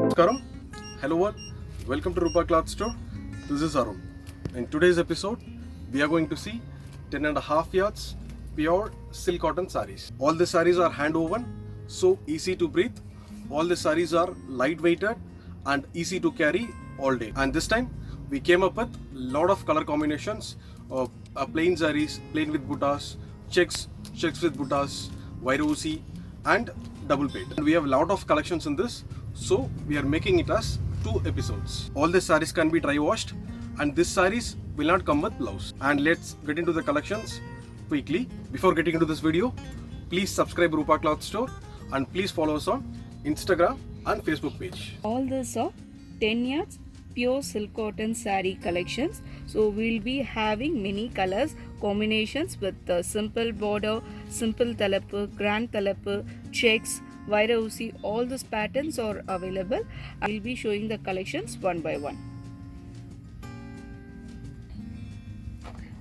Namaskaram. Hello all. Welcome to Rupa Cloth Store. This is Arun. In today's episode, we are going to see 10.5 yards pure silk cotton sarees. All the sarees are hand woven, so easy to breathe. All the sarees are light weighted and easy to carry all day. And this time, we came up with lot of color combinations of plain sarees, plain with buttas, checks with buttas, Vairosi, and double page. And we have a lot of collections in this, so we are making it as 2 episodes. All the sarees can be dry washed, and this sarees will not come with blouse. And let's get into the collections quickly. Before getting into this video, please subscribe Rupa Cloth Store and please follow us on Instagram and Facebook page. All this are 10 yards pure silk cotton saree collections. So we'll be having many colors combinations with the simple border, simple talapu, grand talapu, checks, Vairosi. All these patterns are available. I will be showing the collections one by one.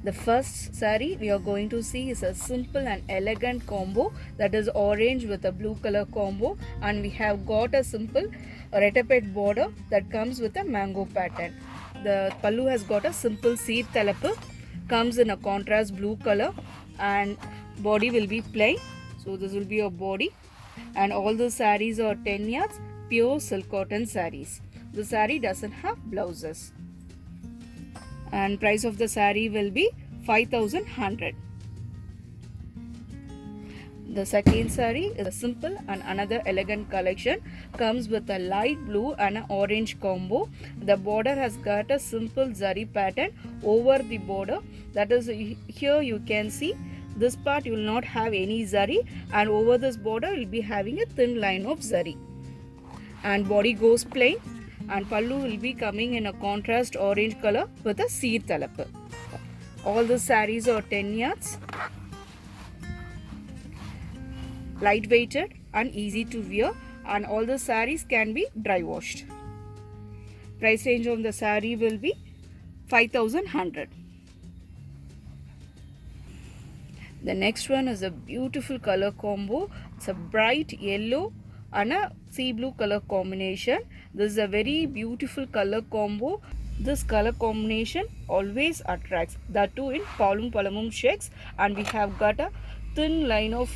The first saree we are going to see is a simple and elegant combo, that is orange with a blue color combo, and we have got a simple retapet border that comes with a mango pattern. The pallu has got a simple seed talapu, comes in a contrast blue color, and body will be plain. So this will be a body, and all the sarees are 10 yards pure silk cotton sarees. The saree doesn't have blouses. And price of the saree will be 5,100. The second saree is a simple and another elegant collection, comes with a light blue and an orange combo. The border has got a simple zari pattern over the border, that is, here you can see this part you will not have any zari, and over this border you will be having a thin line of zari, and body goes plain, and pallu will be coming in a contrast orange color with a seed talapu. All the sarees are 10 yards, light weighted and easy to wear, and all the sarees can be dry washed. Price range on the saree will be 5,100. The next one is a beautiful color combo. It's a bright yellow and a sea blue color combination. This is a very beautiful color combo. This color combination always attracts, that too in palum palamum checks, and we have got a thin line of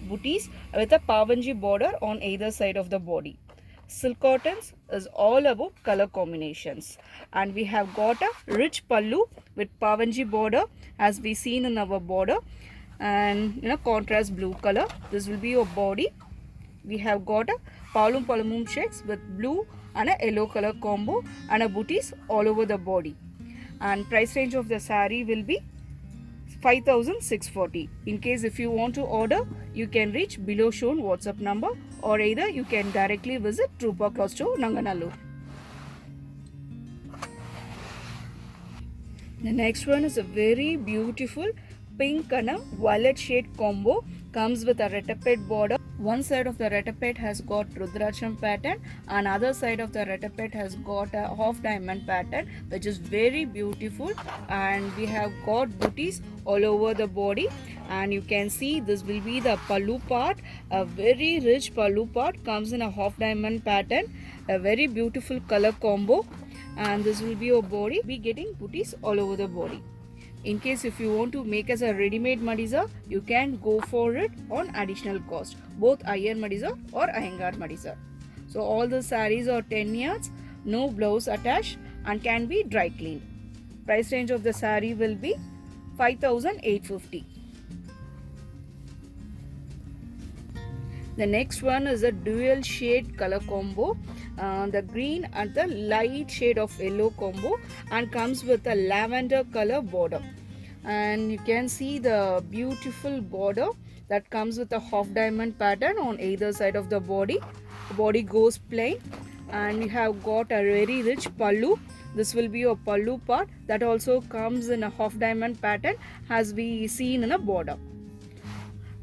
booties with a pavanji border on either side of the body. Silk cottons is all about color combinations, and we have got a rich pallu with pavanji border as we seen in our border, and contrast blue color. This will be your body. We have got a palum palamum checks with blue and a yellow color combo, and a booties all over the body. And price range of the saree will be 5,640. In case if you want to order, you can reach below shown WhatsApp number, or either you can directly visit Rupa Cloth Store, Nanganallur. The next one is a very beautiful pink and a violet shade combo, comes with a retapet border. One side of the retapet has got Rudracham pattern, and other side of the retapet has got a half diamond pattern, which is very beautiful, and we have got booties all over the body. And you can see this will be the pallu part, a very rich pallu part, comes in a half diamond pattern, a very beautiful color combo, and this will be your body, be getting booties all over the body. In case if you want to make as a ready-made madisa, you can go for it on additional cost, both Iyer madisa or Iyengar madisa. So all the sarees are 10 yards, no blouse attached, and can be dry cleaned. Price range of the saree will be 5,850. The next one is a dual shade color combo, the green and the light shade of yellow combo, and comes with a lavender color border. And you can see the beautiful border that comes with a half diamond pattern on either side of the body. The body goes plain, and you have got a very rich pallu. This will be your pallu part, that also comes in a half diamond pattern as we seen in a border.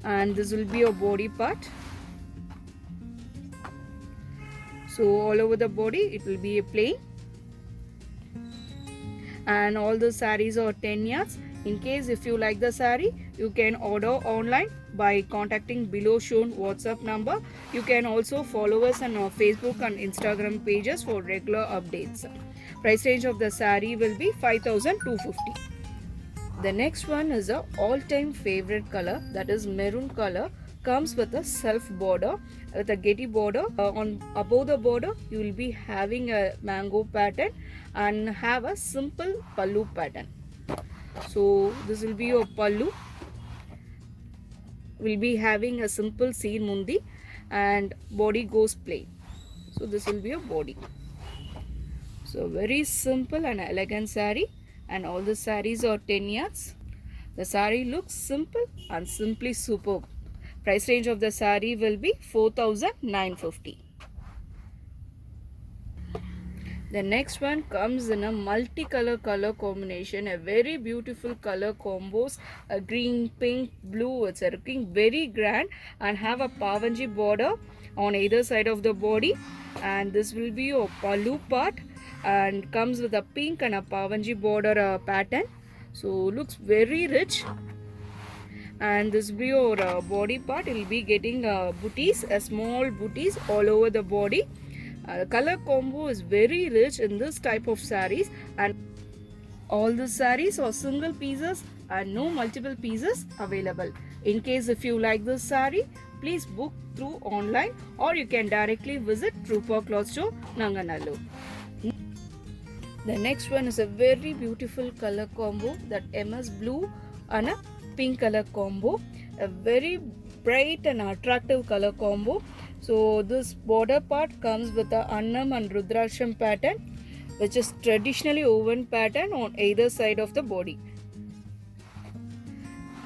And this will be your body part. So all over the body it will be a plain, and all the sarees are 10 yards In case if you like the saree, you can order online by contacting below shown WhatsApp number. You can also follow us on our Facebook and Instagram pages for regular updates. Price range of the saree will be 5,250. The next one is a all-time favorite color, that is maroon color. Comes with a self border with a getty border. On above the border you will be having a mango pattern and have a simple pallu pattern. So this will be your pallu. Will be having a simple seed mundi and body goes plain. So this will be your body. So very simple and elegant saree, and all the sarees are 10 yards. The saree looks simple and simply superb. Price range of the saree will be 4,950. The next one comes in a multicolor color combination, a very beautiful color combos, a green, pink, blue. It's looking very grand and have a pavanji border on either side of the body, and this will be your pallu part and comes with a pink and a pavanji border pattern. So looks very rich. And this will be your body part. It will be getting booties, small booties all over the body. Color combo is very rich in this type of sarees, and all the sarees are single pieces and no multiple pieces available. In case if you like this saree, please book through online or you can directly visit Rupa Cloth Store, Nanganallur. The next one is a very beautiful color combo, that MS blue and a pink color combo, a very bright and attractive color combo. So this border part comes with a Annam and Rudraksham pattern, which is traditionally woven pattern on either side of the body.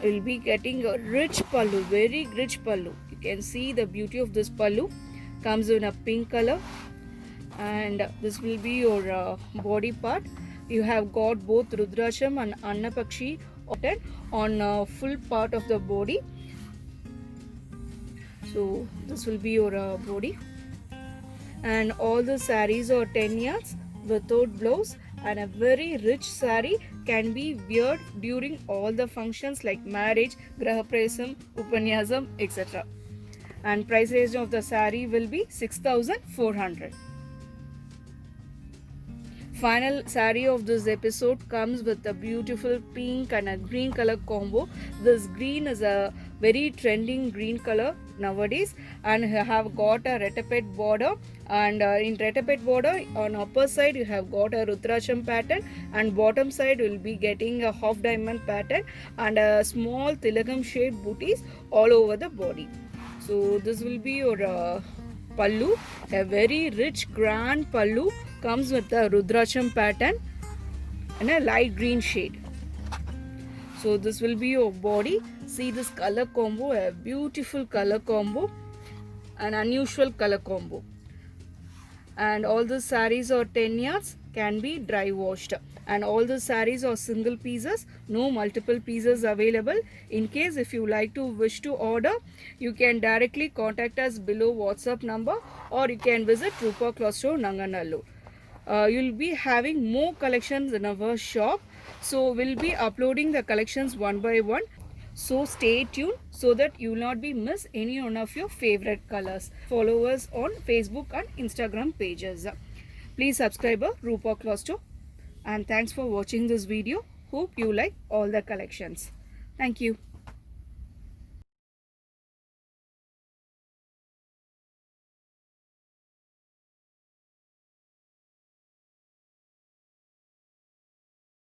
You will be getting a rich pallu, very rich pallu. You can see the beauty of this pallu. Comes in a pink color, and this will be your body part. You have got both Rudraksham and Annapakshi on full part of the body. So this will be your body, and all the sarees are 10 yards without blouse, and a very rich saree can be worn during all the functions like marriage, grahaprasam, upanyasam, etc. And price range of the saree will be 6,400. Final saree of this episode comes with a beautiful pink and a green color combo. This green is a very trending green color nowadays, and have got a retapet border, and in retapet border on upper side you have got a Rudraksham pattern, and bottom side will be getting a half diamond pattern and a small tilakam shade booties all over the body. So this will be your pallu, a very rich grand pallu. Comes with the Rudraksham pattern and a light green shade. So this will be your body. See this color combo, a beautiful color combo, an unusual color combo. And all the sarees are 10 yards, can be dry washed, and all the sarees are single pieces, no multiple pieces available. In case if you wish to order, you can directly contact us below WhatsApp number, or you can visit Rupa Cloth Store, Nanganallur. You'll be having more collections in our shop, so we'll be uploading the collections one by one. So stay tuned so that you will not be miss any one of your favorite colors. Follow us on Facebook and Instagram pages. Please subscribe our Rupa Cloth Store, and thanks for watching this video. Hope you like all the collections. Thank you.